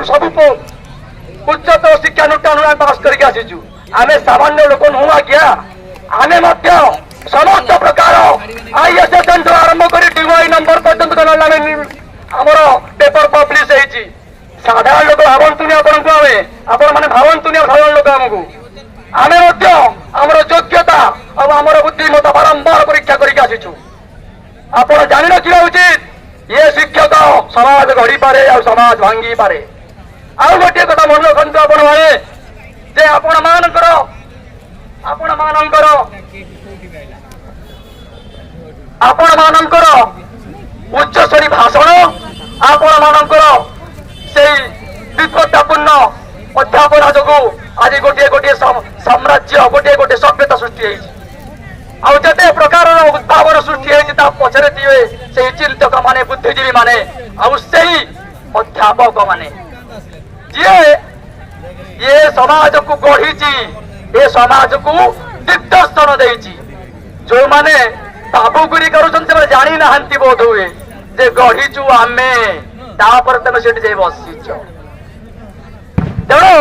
सब उच्चतर शिक्षानुष्ठान पास करके आसीचु आम सामान्य लोक नुह आज्ञा आम समस्त प्रकार आईएस आरंभ कर डीवाई नंबर पर्यंत आमर पेपर पब्लिश होती साधारण लोक भावतुनि आपण मैंने भावतुनि साधारण लोक आमको आम आमर योग्यता आमर बुद्धिमत्ता बारंबार परीक्षा करके आसीचु आप जान रखा उचित ये शिक्षक समाज गढ़ी पारे आ समाज भांगी पारे आउ गोटे कथा मन रखु आपण मैंने जे आपण मानकर उच्चस्तरी भाषण आपण मानकर से विद्वत्तापूर्ण अध्यापना जो आज गोटे गोटे साम्राज्य गोटे गोटे सभ्यता सृष्टि आते प्रकार उद्भावन सृष्टि पचर दिए से चिंतक माने बुद्धिजीवी माने अध्यापक माने जी ये समाज को गढ़ी ये समाज को दिग्दर्शन देती जो माने बाबुगिरी कर जानी ना बोध हुए जे गढ़ीचु आमे तापर तुम से बसीच तेणु